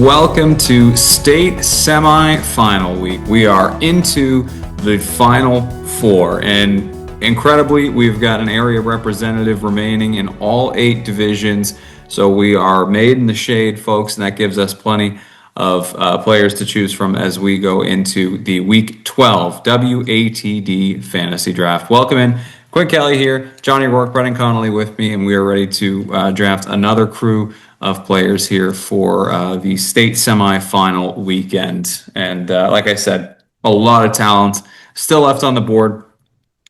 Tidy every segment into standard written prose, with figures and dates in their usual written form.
Welcome to state semifinal week. We are into the final four, and incredibly, we've got an area representative remaining in all 8 divisions. So we are made in the shade, folks, and that gives us plenty of players to choose from as we go into the Week 12 WATD Fantasy Draft. Welcome in. Quinn Kelly here, Johnny Rourke, Brendan Connolly with me, and we are ready to draft another crew of players here for the state semifinal weekend. And like I said, a lot of talent still left on the board.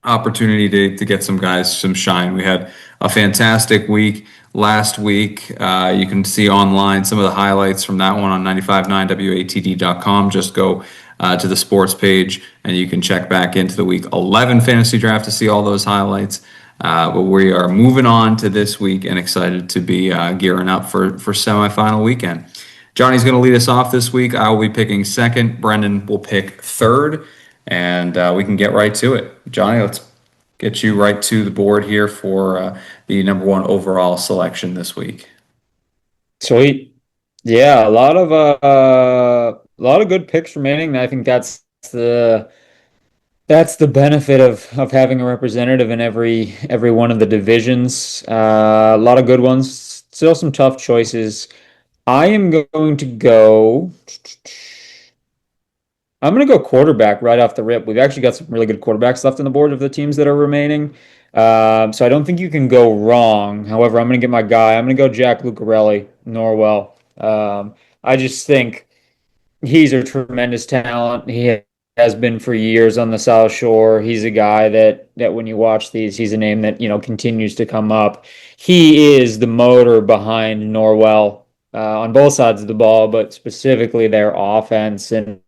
Opportunity to get some guys some shine. We had a fantastic week last week. You can see online some of the highlights from that one on 959watd.com. Just go to the sports page and you can check back into the week 11 fantasy draft to see all those highlights. But we are moving on to this week and excited to be gearing up for semifinal weekend. Johnny's going to lead us off this week. I will be picking second. Brendan will pick third. And we can get right to it. Johnny, let's get you right to the board here for the number 1 overall selection this week. Sweet. Yeah, a lot of good picks remaining. I think that's the benefit of having a representative in every one of the divisions. A lot of good ones. Still some tough choices. I am going to go. I'm going to go quarterback right off the rip. We've actually got some really good quarterbacks left on the board of the teams that are remaining. So I don't think you can go wrong. However, I'm going to get my guy. I'm going to go Jack Lucarelli, Norwell. I just think he's a tremendous talent. He has been for years on the South Shore. He's a guy that when you watch these, he's a name that, continues to come up. He is the motor behind Norwell on both sides of the ball, but specifically their offense. And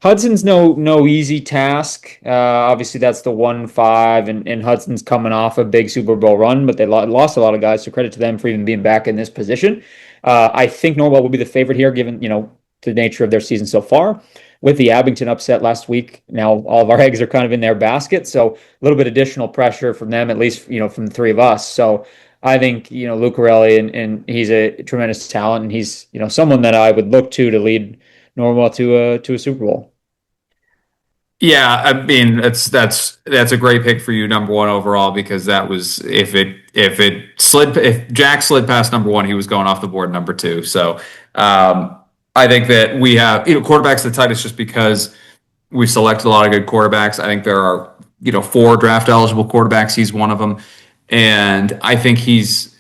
Hudson's no easy task. Obviously, that's the 1-5, and Hudson's coming off a big Super Bowl run, but they lost a lot of guys, so credit to them for even being back in this position. I think Norwell will be the favorite here, given the nature of their season so far. With the Abington upset last week, now all of our eggs are kind of in their basket, so a little bit additional pressure from them, at least from the three of us. So I think Lucarelli, and he's a tremendous talent, and he's someone that I would look to lead Norwell to a Super Bowl. Yeah, I mean that's a great pick for you, number 1 overall, because that was if Jack slid past number 1, he was going off the board number 2. So I think that we have quarterbacks the tightest just because we selected a lot of good quarterbacks. I think there are 4 draft eligible quarterbacks. He's one of them, and I think he's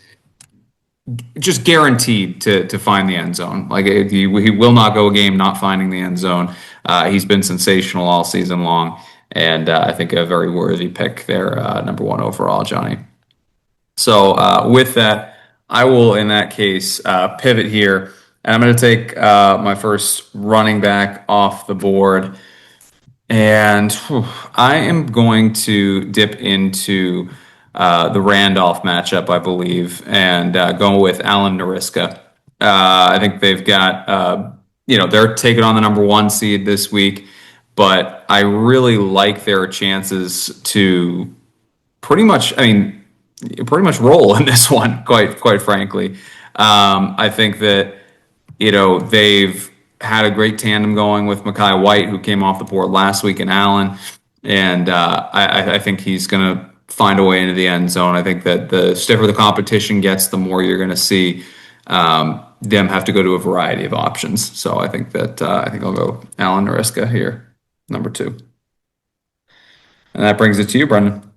just guaranteed to find the end zone. Like he will not go a game not finding the end zone. He's been sensational all season long, and I think a very worthy pick there, number 1 overall, Johnny. So with that, I will, in that case, pivot here, and I'm going to take my first running back off the board, and I am going to dip into the Randolph matchup, I believe, and go with Alan Nariska. I think they've got, they're taking on the number 1 seed this week, but I really like their chances to pretty much roll in this one, quite frankly. I think that, they've had a great tandem going with Mekhi White, who came off the board last week, and Allen, and I think he's going to find a way into the end zone. I think that the stiffer the competition gets, the more you're going to see them have to go to a variety of options. So I think I'll go Alan Nariska here, number 2. And that brings it to you, Brendan.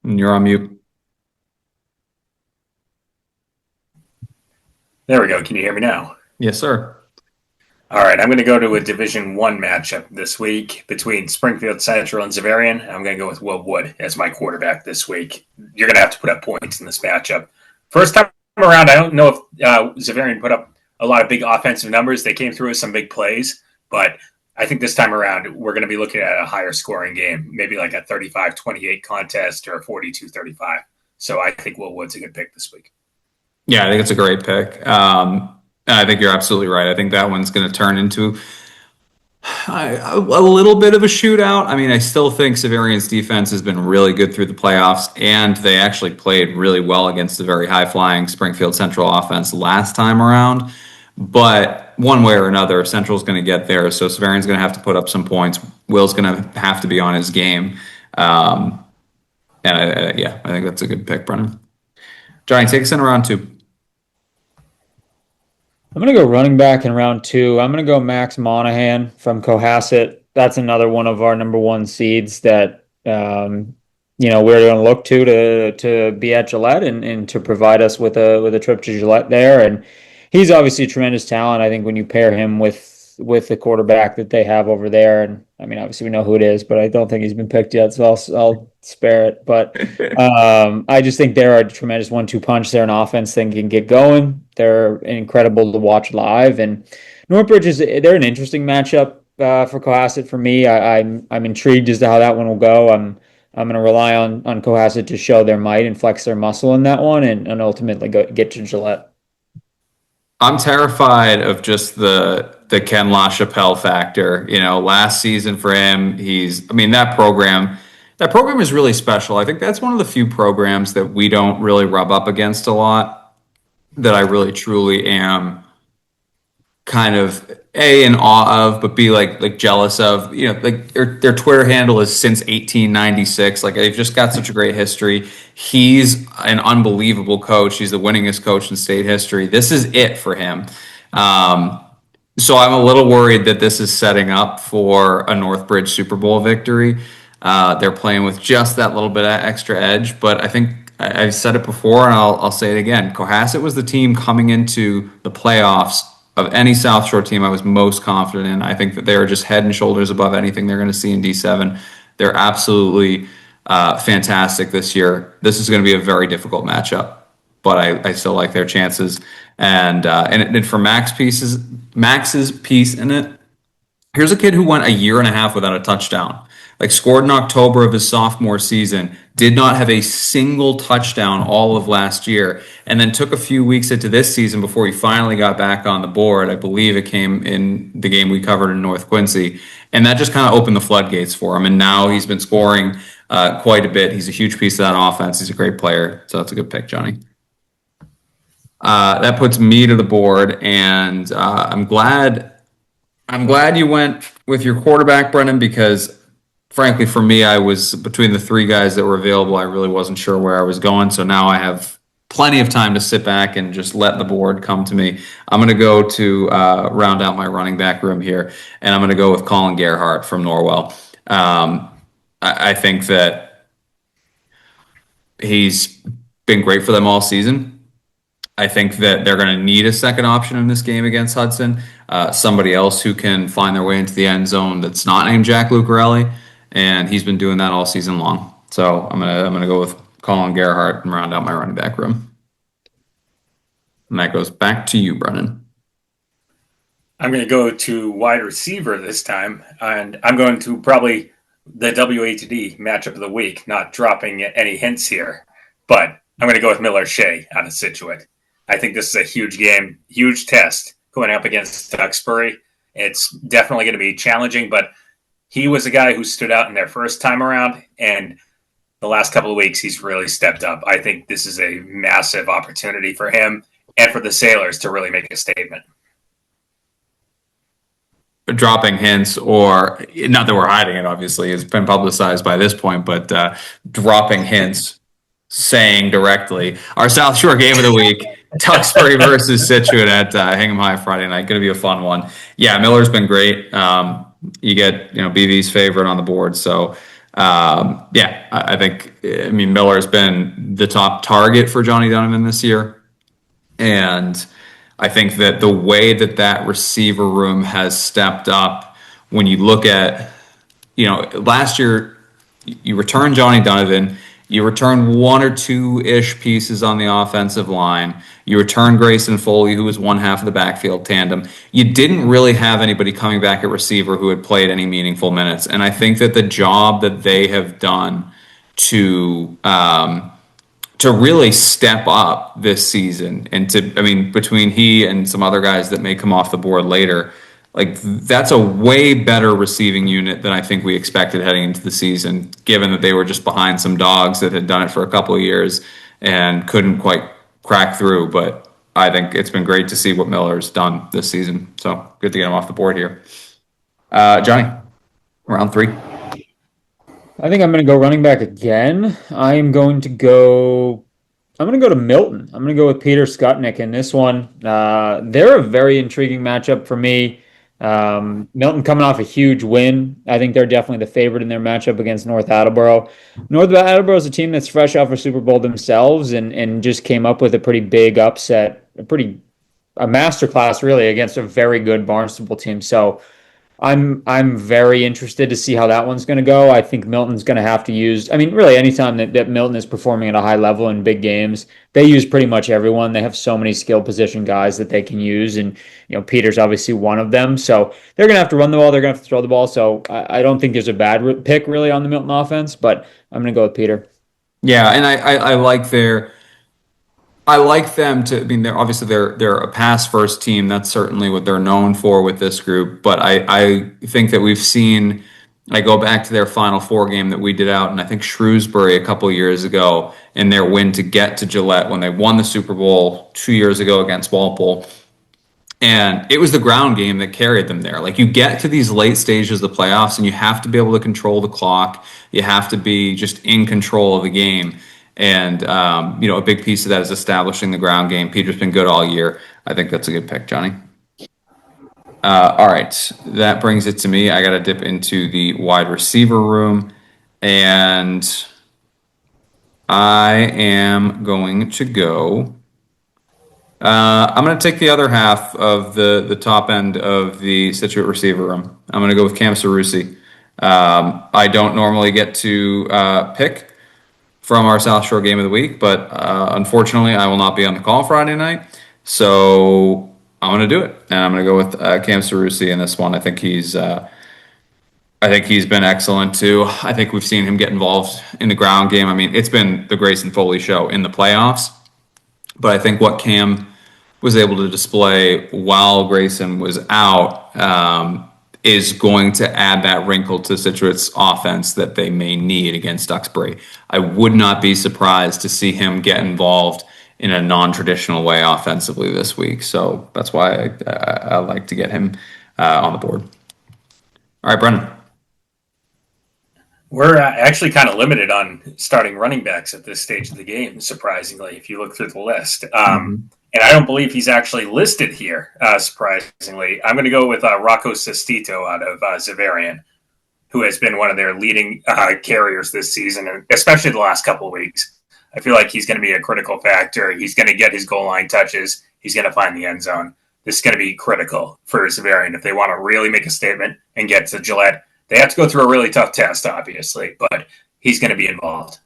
And you're on mute. There we go. Can you hear me now? Yes, sir. All right. I'm going to go to a Division 1 matchup this week between Springfield Central and Xaverian. I'm going to go with Will Wood as my quarterback this week. You're going to have to put up points in this matchup. First time around, I don't know if Xaverian put up a lot of big offensive numbers. They came through with some big plays, but I think this time around, we're going to be looking at a higher scoring game, maybe like a 35-28 contest or a 42-35. So I think Will Wood's a good pick this week. Yeah, I think it's a great pick. I think you're absolutely right. I think that one's going to turn into A little bit of a shootout. I mean, I still think Severian's defense has been really good through the playoffs, and they actually played really well against the very high-flying Springfield Central offense last time around. But one way or another, Central's going to get there, so Severian's going to have to put up some points. Will's going to have to be on his game. And yeah, I think that's a good pick, Brennan. Johnny, take us in round two. I'm going to go running back in round two. I'm going to go Max Monahan from Cohasset. That's another one of our number one seeds that we're going to look to be at Gillette and to provide us with a trip to Gillette there. And he's obviously a tremendous talent. I think when you pair him with the quarterback that they have over there, and I mean obviously we know who it is, but I don't think he's been picked yet, so I'll spare it. But I just think they're a tremendous 1-2 punch. They're an offense that can get going. They're incredible to watch live, and Northbridge they're an interesting matchup for Cohasset for me. I'm intrigued as to how that one will go. I'm going to rely on Cohasset to show their might and flex their muscle in that one, and ultimately get to Gillette. I'm terrified of just the Ken LaChapelle factor. You know, last season for him, that program is really special. I think that's one of the few programs that we don't really rub up against a lot, that I really truly am kind of in awe of, but B, like jealous of. You know, like their Twitter handle is since 1896. Like, they've just got such a great history. He's an unbelievable coach. He's the winningest coach in state history. This is it for him. So I'm a little worried that this is setting up for a Northbridge Super Bowl victory. They're playing with just that little bit of extra edge, but I think I've said it before, and I'll say it again. Cohasset was the team coming into the playoffs of any South Shore team I was most confident in. I think that they are just head and shoulders above anything they're going to see in D7. They're absolutely fantastic this year. This is going to be a very difficult matchup, but I still like their chances. And for Max's piece in it, here's a kid who went a year and a half without a touchdown. Like, scored in October of his sophomore season, did not have a single touchdown all of last year, and then took a few weeks into this season before he finally got back on the board. I believe it came in the game we covered in North Quincy, and that just kind of opened the floodgates for him. And now he's been scoring quite a bit. He's a huge piece of that offense. He's a great player, so that's a good pick, Johnny. That puts me to the board, and I'm glad you went with your quarterback, Brennan, because frankly, for me, I was between the three guys that were available. I really wasn't sure where I was going. So now I have plenty of time to sit back and just let the board come to me. I'm going to go to round out my running back room here, and I'm going to go with Colin Gerhardt from Norwell. I think that he's been great for them all season. I think that they're going to need a second option in this game against Hudson. Somebody else who can find their way into the end zone that's not named Jack Lucarelli, and he's been doing that all season long. So I'm gonna go with Colin Gerhardt and round out my running back room. And that goes back to you, Brennan. I'm going to go to wide receiver this time, and I'm going to probably the WATD matchup of the week, not dropping any hints here, but I'm going to go with Miller Shea out of Scituate. I think this is a huge game, huge test going up against Duxbury. It's definitely going to be challenging, but he was a guy who stood out in their first time around, and the last couple of weeks he's really stepped up. I think this is a massive opportunity for him and for the Sailors to really make a statement. Dropping hints, or not that we're hiding it, obviously, it's been publicized by this point, but dropping hints, saying directly, our South Shore game of the week, Duxbury versus Scituate at Hingham High Friday night. Going to be a fun one. Yeah, Miller's been great. You get BV's favorite on the board, so I think Miller's been the top target for Johnny Donovan this year, and I think that the way that receiver room has stepped up, when you look at, last year, you return Johnny Donovan, you return one or two-ish pieces on the offensive line, you return Grayson Foley, who was one half of the backfield tandem. You didn't really have anybody coming back at receiver who had played any meaningful minutes. And I think that the job that they have done to really step up this season, and between he and some other guys that may come off the board later, Like that's a way better receiving unit than I think we expected heading into the season, given that they were just behind some dogs that had done it for a couple of years and couldn't quite crack through. But I think it's been great to see what Miller's done this season. So good to get him off the board here. Johnny, round 3. I think I'm going to go running back again. I'm going to go to Milton. I'm going to go with Peter Skutnik in this one. They're a very intriguing matchup for me. Milton coming off a huge win. I think they're definitely the favorite in their matchup against North Attleboro. North Attleboro is a team that's fresh off a Super Bowl themselves and just came up with a pretty big upset, a masterclass really against a very good Barnstable team. So I'm very interested to see how that one's going to go. I think Milton's going to have to use, I mean, really anytime that Milton is performing at a high level in big games, they use pretty much everyone. They have so many skill position guys that they can use. And, Peter's obviously one of them. So they're going to have to run the ball. They're going to have to throw the ball. So I don't think there's a bad pick really on the Milton offense, but I'm going to go with Peter. Yeah, and I like them to. I mean, they're a pass first team. That's certainly what they're known for with this group. But I think that we've seen. I go back to their Final Four game that we did out, and I think Shrewsbury a couple of years ago in their win to get to Gillette when they won the Super Bowl 2 years ago against Walpole. And it was the ground game that carried them there. Like you get to these late stages of the playoffs and you have to be able to control the clock. You have to be just in control of the game. And, a big piece of that is establishing the ground game. Peter's been good all year. I think that's a good pick, Johnny. All right. That brings it to me. I got to dip into the wide receiver room. And I am going to go. I'm going to take the other half of the top end of the Situate receiver room. I'm going to go with Cam Cerusi. I don't normally get to pick from our South Shore game of the week, but unfortunately, I will not be on the call Friday night, so I'm going to do it, and I'm going to go with Cam Cerusi in this one. I think he's been excellent too. I think we've seen him get involved in the ground game. I mean, it's been the Grayson Foley show in the playoffs. But I think what Cam was able to display while Grayson was out is going to add that wrinkle to Situate's offense that they may need against Duxbury. I would not be surprised to see him get involved in a non-traditional way offensively this week. So that's why I like to get him on the board. All right, Brennan. We're actually kind of limited on starting running backs at this stage of the game, surprisingly, if you look through the list. And I don't believe he's actually listed here, surprisingly. I'm going to go with Rocco Sestito out of Xaverian, who has been one of their leading carriers this season, and especially the last couple of weeks. I feel like he's going to be a critical factor. He's going to get his goal line touches. He's going to find the end zone. This is going to be critical for Xaverian if they want to really make a statement and get to Gillette. They have to go through a really tough test, obviously, but he's going to be involved.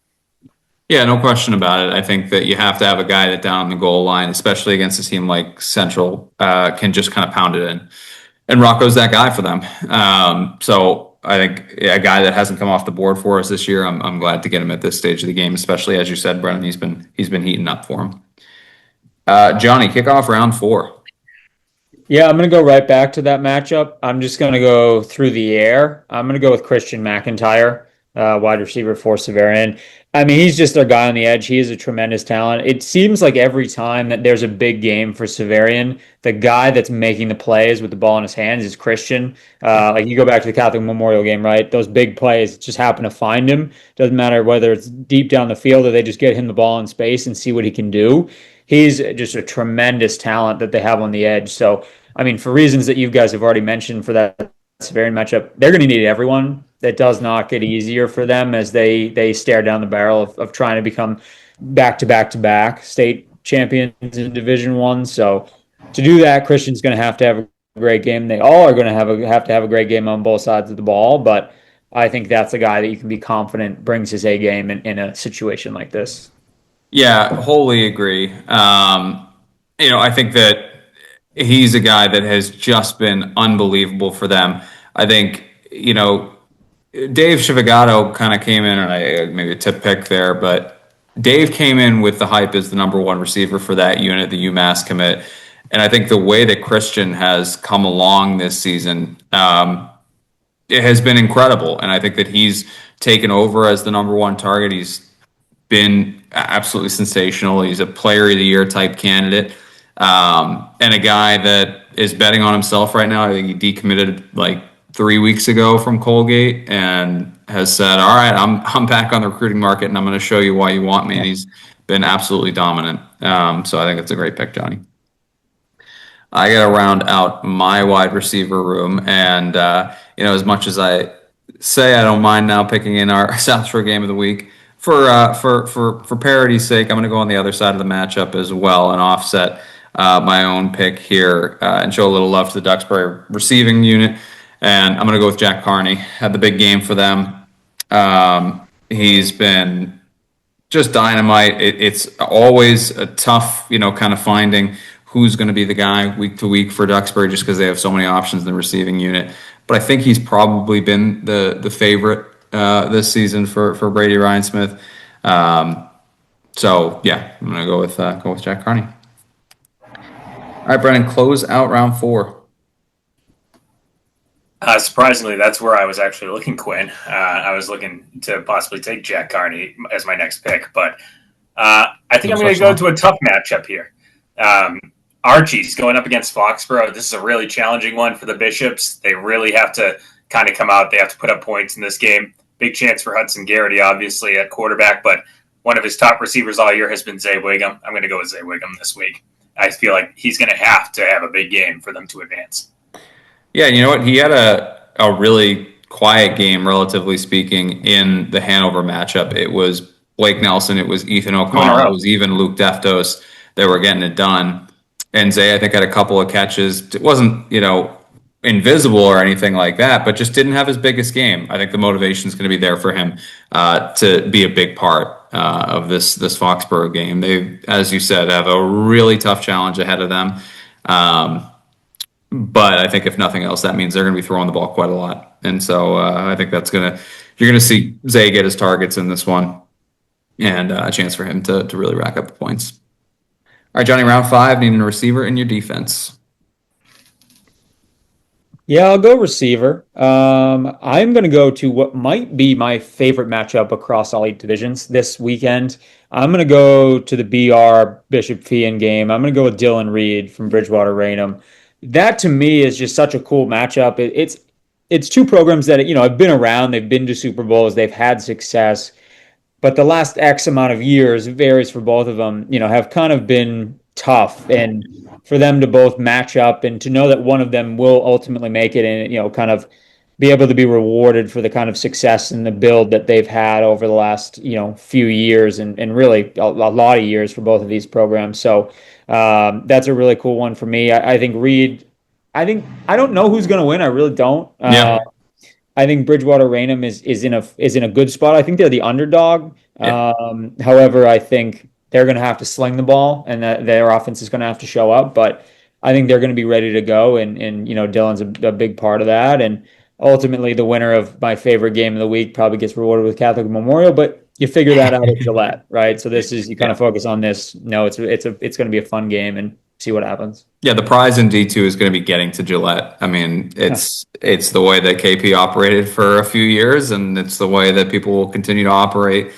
Yeah, no question about it. I think that you have to have a guy that down on the goal line, especially against a team like Central, can just kind of pound it in. And Rocco's that guy for them. So I think a guy that hasn't come off the board for us this year, I'm glad to get him at this stage of the game, especially as you said, Brennan, he's been heating up for him. Johnny, kick off round 4. Yeah, I'm going to go right back to that matchup. I'm just going to go through the air. I'm going to go with Christian McIntyre, wide receiver for Xaverian. I mean, he's just their guy on the edge. He is a tremendous talent. It seems like every time that there's a big game for Xaverian, the guy that's making the plays with the ball in his hands is Christian. Like you go back to the Catholic Memorial game, right? Those big plays just happen to find him. Doesn't matter whether it's deep down the field or they just get him the ball in space and see what he can do. He's just a tremendous talent that they have on the edge. So, I mean, for reasons that you guys have already mentioned for that Xaverian matchup, they're going to need everyone. That does not get easier for them as they stare down the barrel of trying to become back state champions in Division One. So to do that, Christian's going to have a great game. They all are going to have to have a great game on both sides of the ball. But I think that's a guy that you can be confident brings his A game in a situation like this. Yeah, wholly agree. I think that he's a guy that has just been unbelievable for them. I think, Dave Chivigato kind of came in, and maybe a tip pick there, but Dave came in with the hype as the number 1 receiver for that unit, the UMass commit. And I think the way that Christian has come along this season, it has been incredible. And I think that he's taken over as the number one target. He's been absolutely sensational. He's a player of the year type candidate. And a guy that is betting on himself right now. I think he decommitted like 3 weeks ago from Colgate and has said, all right, I'm back on the recruiting market and I'm going to show you why you want me. And he's been absolutely dominant. So I think it's a great pick, Johnny. I got to round out my wide receiver room. And, as much as I say I don't mind now picking in our South Shore game of the week, for parity's sake, I'm going to go on the other side of the matchup as well and offset my own pick here and show a little love to the Duxbury receiving unit. And I'm going to go with Jack Carney. Had the big game for them. He's been just dynamite. It's always a tough, kind of finding who's going to be the guy week to week for Duxbury just because they have so many options in the receiving unit. But I think he's probably been the favorite this season for Brady Ryan-Smith. So yeah, I'm gonna go with Jack Carney. All right, Brennan, close out round 4. Surprisingly, that's where I was actually looking, Quinn. I was looking to possibly take Jack Carney as my next pick, but I think I'm going to go to a tough matchup here. Archie's going up against Foxborough. This is a really challenging one for the Bishops. They really have to kind of come out. They have to put up points in this game. Big chance for Hudson Garrity, obviously, at quarterback, but one of his top receivers all year has been Zay Wiggum. I'm going to go with Zay Wiggum this week. I feel like he's going to have a big game for them to advance. Yeah, you know what? He had a really quiet game, relatively speaking, in the Hanover matchup. It was Blake Nelson, it was Ethan O'Connell, it was even Luke Deftos that were getting it done. And Zay, I think, had a couple of catches. It wasn't, invisible or anything like that, but just didn't have his biggest game. I think the motivation is going to be there for him to be a big part of this Foxborough game. They, as you said, have a really tough challenge ahead of them. But I think if nothing else, that means they're going to be throwing the ball quite a lot. And so I think you're going to see Zay get his targets in this one and a chance for him to really rack up the points. All right, Johnny, round 5, needing a receiver in your defense. Yeah, I'll go receiver. I'm going to go to what might be my favorite matchup across all 8 divisions this weekend. I'm going to go to the BR Bishop Feehan game. I'm going to go with Dylan Reed from Bridgewater Raynham. That to me is just such a cool matchup. It's 2 programs that have been around. They've been to Super Bowls. They've had success. But the last X amount of years, varies for both of them, have kind of been tough. And for them to both match up and to know that one of them will ultimately make it and, kind of be able to be rewarded for the kind of success and the build that they've had over the last, few years and really a lot of years for both of these programs. So that's a really cool one for me. I think Reed, I don't know who's going to win. I really don't. Yeah. I think Bridgewater Raynham is in a good spot. I think they're the underdog. Yeah. However, I think they're going to have to sling the ball, and that their offense is going to have to show up. But I think they're going to be ready to go, and Dylan's a big part of that. And ultimately, the winner of my favorite game of the week probably gets rewarded with Catholic Memorial. But you figure that out at Gillette, right? So this is you kind of focus on this. No, it's going to be a fun game and see what happens. Yeah, the prize in D2 is going to be getting to Gillette. I mean, it's the way that KP operated for a few years, and it's the way that people will continue to operate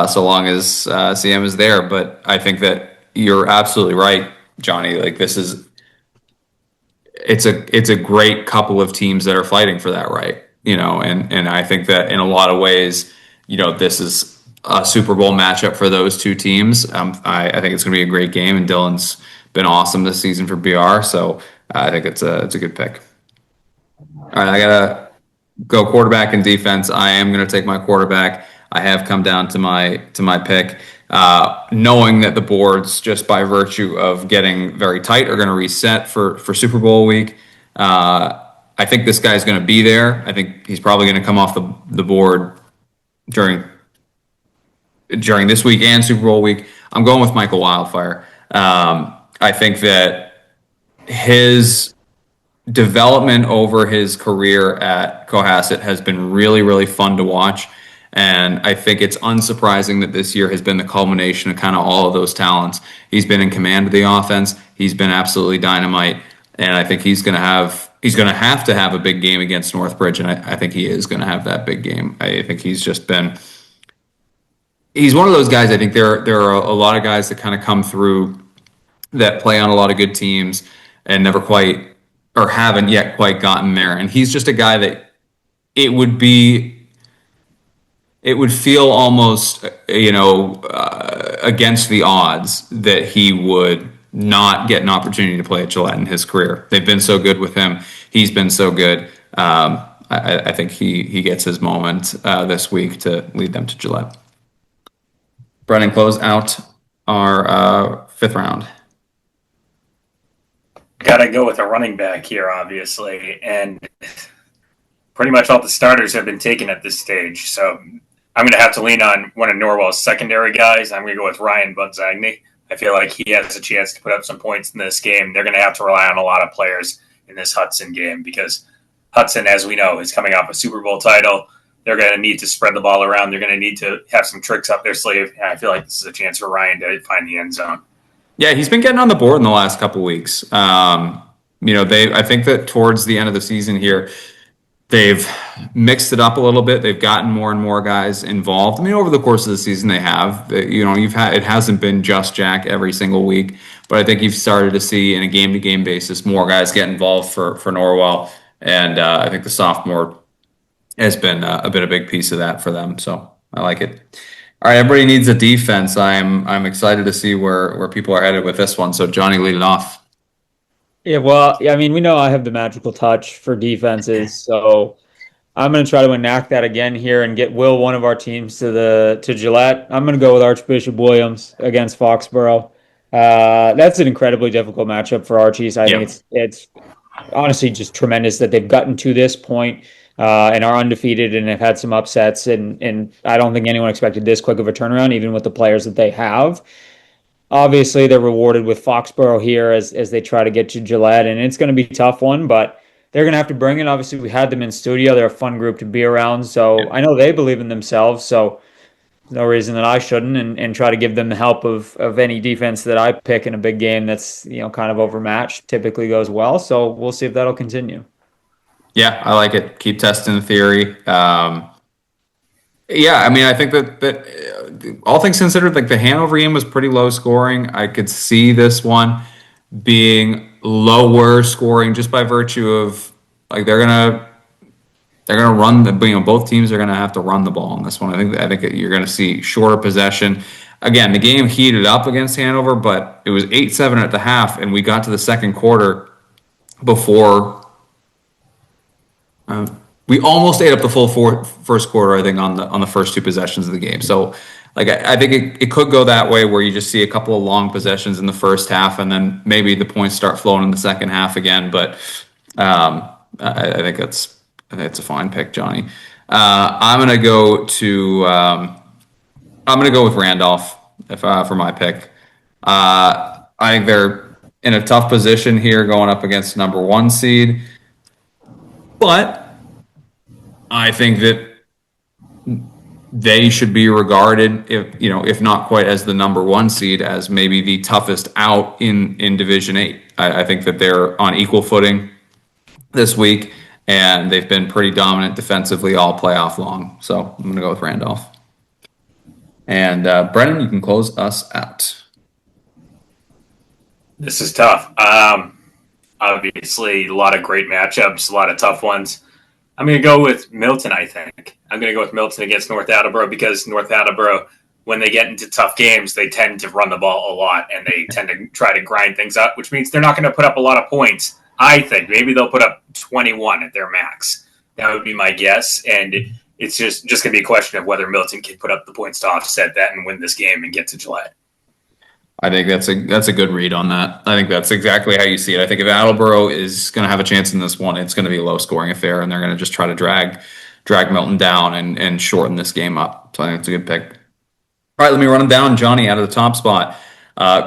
so long as CM is there. But I think that you're absolutely right, Johnny. Like it's a great couple of teams that are fighting for that right, and I think that in a lot of ways, this is a Super Bowl matchup for those 2 teams. I think it's going to be a great game, and Dylan's been awesome this season for BR, so I think it's a good pick. All right, I gotta go quarterback and defense. I am going to take my quarterback. I have come down to my pick, knowing that the boards, just by virtue of getting very tight, are going to reset for Super Bowl week. I think this guy's going to be there. I think he's probably going to come off the board during this week and Super Bowl week. I'm going with Michael Wildfire. I think that his development over his career at Cohasset has been really, really fun to watch. And I think it's unsurprising that this year has been the culmination of kind of all of those talents. He's been in command of the offense. He's been absolutely dynamite, and I think he's going to have to have a big game against Northbridge, and I think he is going to have that big game. I think he's one of those guys. I think there are a lot of guys that kind of come through that play on a lot of good teams and never quite or haven't yet quite gotten there. And he's just a guy that it would feel almost, against the odds that he would not get an opportunity to play at Gillette in his career. They've been so good with him. He's been so good. I think he gets his moment this week to lead them to Gillette. Brennan, close out our fifth round. Got to go with a running back here, obviously, and pretty much all the starters have been taken at this stage. So I'm going to have to lean on one of Norwell's secondary guys. I'm going to go with Ryan Bunzagny. I feel like he has a chance to put up some points in this game. They're going to have to rely on a lot of players in this Hudson game because Hudson, as we know, is coming off a Super Bowl title. They're going to need to spread the ball around. They're going to need to have some tricks up their sleeve. And I feel like this is a chance for Ryan to find the end zone. Yeah, he's been getting on the board in the last couple of weeks. I think that towards the end of the season here, they've mixed it up a little bit. They've gotten more and more guys involved. I mean, over the course of the season, they have. It hasn't been just Jack every single week, but I think you've started to see in a game-to-game basis more guys get involved for Norwell, and I think the sophomore has been a big piece of that for them. So I like it. All right, everybody needs a defense. I'm excited to see where people are headed with this one. So Johnny, lead it off. Yeah, well, I mean, we know I have the magical touch for defenses, so I'm going to try to enact that again here and get one of our teams to Gillette. I'm going to go with Archbishop Williams against Foxborough. That's an incredibly difficult matchup for Archies. I think it's honestly just tremendous that they've gotten to this point and are undefeated and have had some upsets. And I don't think anyone expected this quick of a turnaround, even with the players that they have. Obviously, they're rewarded with Foxborough here as they try to get to Gillette, and it's going to be a tough one, but they're going to have to bring it. Obviously, we had them in studio. They're a fun group to be around, so I know they believe in themselves, so no reason that I shouldn't, and try to give them the help of any defense that I pick in a big game that's kind of overmatched. Typically goes well, so we'll see if that'll continue. Yeah, I like it. Keep testing the theory. Yeah, I mean, I think that all things considered, like the Hanover game was pretty low scoring. I could see this one being lower scoring just by virtue of like they're gonna run both teams are gonna have to run the ball in this one. I think you're gonna see shorter possession. Again, the game heated up against Hanover, but it was 8-7 at the half, and we got to the second quarter before. We almost ate up the full first quarter, I think, on the first two possessions of the game. So, like, I think it could go that way where you just see a couple of long possessions in the first half, and then maybe the points start flowing in the second half again. But I think it's a fine pick, Johnny. I'm gonna go with Randolph for my pick. I think they're in a tough position here, going up against number 1 seed, but I think that they should be regarded, if not quite as the number 1 seed, as maybe the toughest out in Division 8. I think that they're on equal footing this week, and they've been pretty dominant defensively all playoff long. So I'm going to go with Randolph. And Brennan, you can close us out. This is tough. Obviously, a lot of great matchups, a lot of tough ones. I'm going to go with Milton, I think. I'm going to go with Milton against North Attleboro because North Attleboro, when they get into tough games, they tend to run the ball a lot and they tend to try to grind things up, which means they're not going to put up a lot of points. I think maybe they'll put up 21 at their max. That would be my guess. And it's just going to be a question of whether Milton can put up the points to offset that and win this game and get to Gillette. I think that's a good read on that. I think that's exactly how you see it. I think if Attleboro is going to have a chance in this one, it's going to be a low scoring affair, and they're going to just try to drag Milton down and shorten this game up. So I think it's a good pick. All right, let me run them down. Johnny out of the top spot.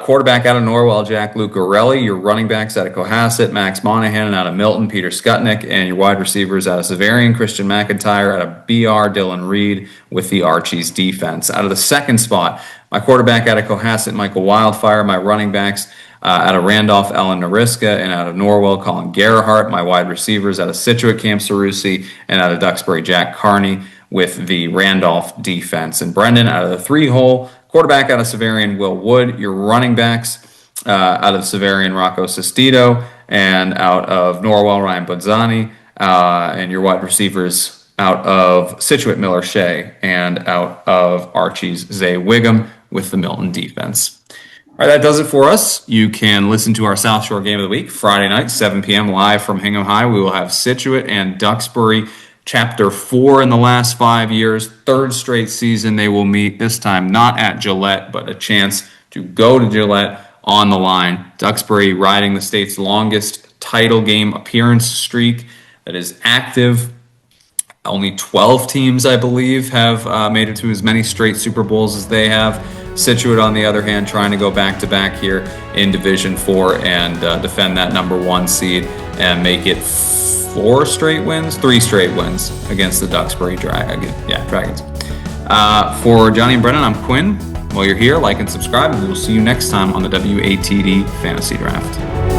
Quarterback out of Norwell, Jack Lucarelli. Your running backs out of Cohasset, Max Monahan out of Milton, Peter Skutnik, and your wide receivers out of Severian, Christian McIntyre out of BR, Dylan Reed with the Archies defense. Out of the second spot, my quarterback out of Cohasset, Michael Wildfire. My running backs Out of Randolph, Ellen Nariska, and out of Norwell, Colin Gerhardt. My wide receivers out of Situate, Cam Cerruti, and out of Duxbury, Jack Carney, with the Randolph defense. And Brendan, out of the 3-hole, quarterback out of Severian, Will Wood. Your running backs out of Severian, Rocco Sestito, and out of Norwell, Ryan Budzani, and your wide receivers out of Situate, Miller Shea, and out of Archie's, Zay Wiggum, with the Milton defense. All right, that does it for us. You can listen to our South Shore Game of the Week, Friday night, 7 p.m. live from Hingham High. We will have Situate and Duxbury, Chapter 4 in the last 5 years, third straight season they will meet, this time not at Gillette, but a chance to go to Gillette on the line. Duxbury riding the state's longest title game appearance streak that is active. Only 12 teams, I believe, have made it to as many straight Super Bowls as they have. Situate, on the other hand, trying to go back-to-back here in Division 4 and defend that number 1 seed and make it 3 straight wins against the Duxbury Dragons. For Johnny and Brennan, I'm Quinn. While you're here, like and subscribe, and we will see you next time on the WATD Fantasy Draft.